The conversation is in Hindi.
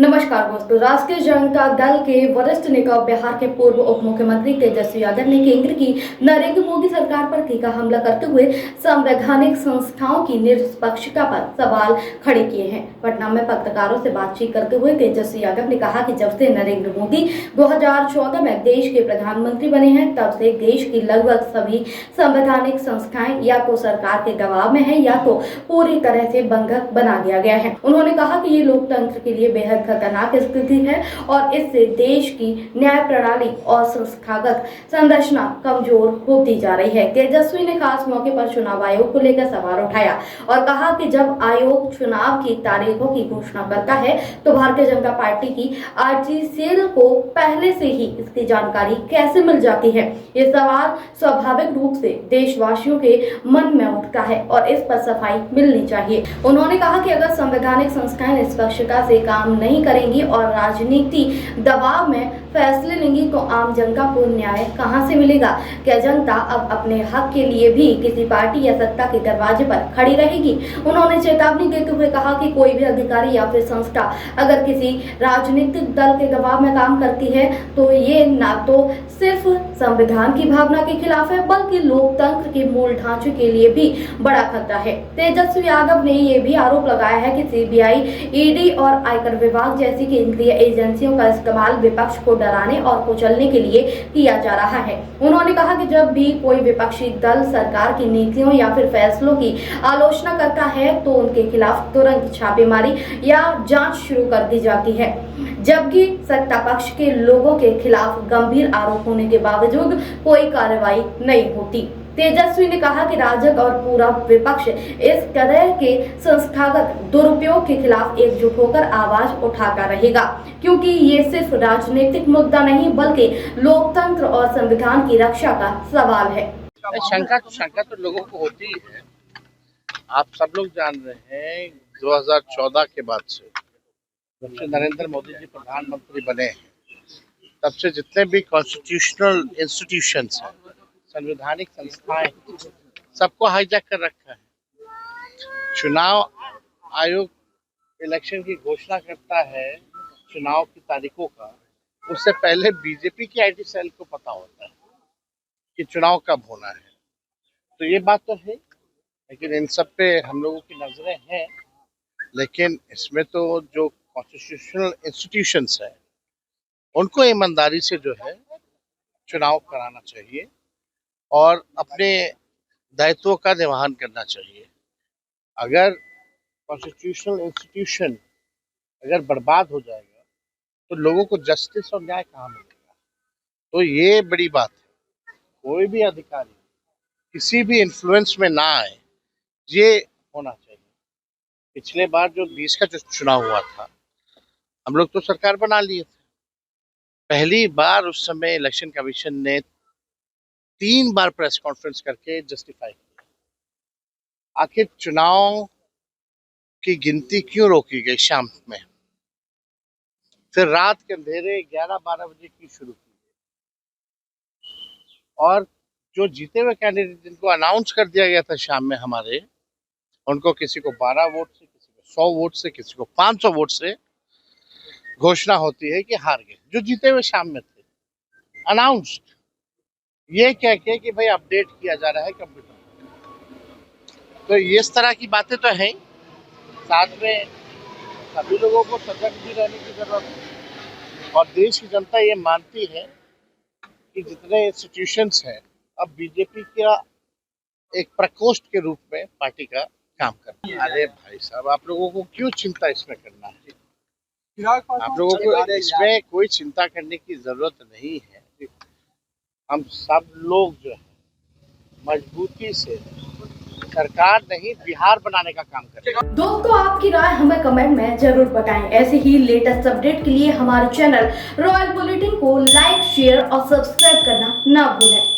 नमस्कार दोस्तों। राष्ट्रीय जनता दल के वरिष्ठ नेता बिहार के पूर्व उप मुख्यमंत्री तेजस्वी यादव ने केंद्र की नरेंद्र मोदी सरकार पर तीखा हमला करते हुए संवैधानिक संस्थाओं की निष्पक्षता पर सवाल खड़े किए हैं। पटना में पत्रकारों से बातचीत करते हुए तेजस्वी यादव ने कहा कि जब से नरेंद्र मोदी 2014 में देश के प्रधानमंत्री बने हैं, तब से देश की लगभग सभी संवैधानिक संस्थाएं या तो सरकार के दबाव में है या तो पूरी तरह से बंधक बना दिया गया है। उन्होंने कहा कि ये लोकतंत्र के लिए बेहद खतरनाक स्थिति है और इससे देश की न्याय प्रणाली और संस्थागत संरचना कमजोर होती जा रही है। तेजस्वी ने खास मौके पर चुनाव आयोग को लेकर सवाल उठाया और कहा कि जब आयोग चुनाव की तारीखों की घोषणा करता है तो भारतीय जनता पार्टी की आरजी सेल को पहले से ही इसकी जानकारी कैसे मिल जाती है। ये सवाल स्वाभाविक रूप से देशवासियों के मन में उठता है और इस पर सफाई मिलनी चाहिए। उन्होंने कहा कि अगर संवैधानिक संस्थाएं निष्पक्षता से काम नहीं करेंगी और राजनीति दबाव में फैसले लेंगी तो आम जनता को न्याय कहां से मिलेगा। क्या जनता अब अपने हक के लिए भी किसी पार्टी या सत्ता के दरवाजे पर खड़ी रहेगी। उन्होंने चेतावनी देते हुए कहा कि कोई भी अधिकारी या फिर संस्था अगर किसी राजनीतिक दल के दबाव में काम करती है तो ये ना तो सिर्फ संविधान की भावना के खिलाफ है बल्कि लोकतंत्र के मूल ढांचे के लिए भी बड़ा खतरा है। तेजस्वी यादव ने ये भी आरोप लगाया है कि सीबीआई, ईडी और आयकर विभाग जैसी केंद्रीय एजेंसियों का इस्तेमाल विपक्ष को डराने और कुचलने के लिए किया जा रहा है। उन्होंने कहा कि जब भी कोई विपक्षी दल सरकार की नीतियों या फिर फैसलों की आलोचना करता है तो उनके खिलाफ तुरंत छापेमारी या जांच शुरू कर दी जाती है, जबकि सत्ता पक्ष के लोगों के खिलाफ गंभीर आरोप होने के बावजूद कोई कार्रवाई नहीं होती। तेजस्वी ने कहा कि राजग और पूरा विपक्ष इस तरह के संस्थागत दुरुपयोग के खिलाफ एकजुट होकर आवाज उठाता रहेगा, क्योंकि ये सिर्फ राजनीतिक मुद्दा नहीं बल्कि लोकतंत्र और संविधान की रक्षा का सवाल है। शंका तो लोगों को होती ही है। आप सब लोग जान रहे हैं 2014 के बाद से जब से नरेंद्र मोदी जी प्रधानमंत्री बने हैं तब से जितने भी कॉन्स्टिट्यूशनल इंस्टीट्यूशंस हैं, संवैधानिक संस्थाएं, सबको हाईजैक कर रखा है। चुनाव आयोग इलेक्शन की घोषणा करता है चुनाव की तारीखों का, उससे पहले बीजेपी की आईटी सेल को पता होता है कि चुनाव कब होना है। तो ये बात तो है, लेकिन इन सब पे हम लोगों की नजरें हैं। लेकिन इसमें तो जो कॉन्स्टिट्यूशनल इंस्टीट्यूशंस है उनको ईमानदारी से जो है चुनाव कराना चाहिए और अपने दायित्वों का निर्वहन करना चाहिए। अगर कॉन्स्टिट्यूशनल इंस्टीट्यूशन अगर बर्बाद हो जाएगा तो लोगों को जस्टिस और न्याय कहाँ मिलेगा। तो ये बड़ी बात है। कोई भी अधिकारी किसी भी इन्फ्लुएंस में ना आए, ये होना चाहिए। पिछले बार जो 20 का जो चुनाव हुआ था, हम लोग तो सरकार बना लिए थे। पहली बार उस समय इलेक्शन कमीशन ने 3 बार प्रेस कॉन्फ्रेंस करके जस्टिफाई किया आखिर चुनाव की गिनती क्यों रोकी गई शाम में। फिर रात के अंधेरे 11-12 बजे की शुरू की और जो जीते हुए कैंडिडेट जिनको अनाउंस कर दिया गया था शाम में हमारे, उनको किसी को 12 वोट से, किसी को 100 वोट से, किसी को 500 वोट से घोषणा होती है कि हार गए। जो जीते हुए शाम में थे अनाउंस्ड, ये कह के कि भाई अपडेट किया जा रहा है कंप्यूटर। तो इस तरह की बातें तो हैं। साथ में सभी लोगों को सजग भी रहने की जरूरत है और देश की जनता ये मानती है कि जितने इंस्टीट्यूशंस हैं अब बीजेपी का एक प्रकोष्ठ के रूप में पार्टी का काम करना है। अरे भाई साहब, आप लोगों को क्यों चिंता इसमें करना है? आप लोगों को इसमें कोई चिंता करने की जरूरत नहीं है। हम सब लोग जो है मजबूती से सरकार नहीं बिहार बनाने का काम करें। दोस्तों, आपकी राय हमें कमेंट में जरूर बताएं। ऐसे ही लेटेस्ट अपडेट के लिए हमारे चैनल रॉयल बुलेटिन को लाइक, शेयर और सब्सक्राइब करना ना भूलें।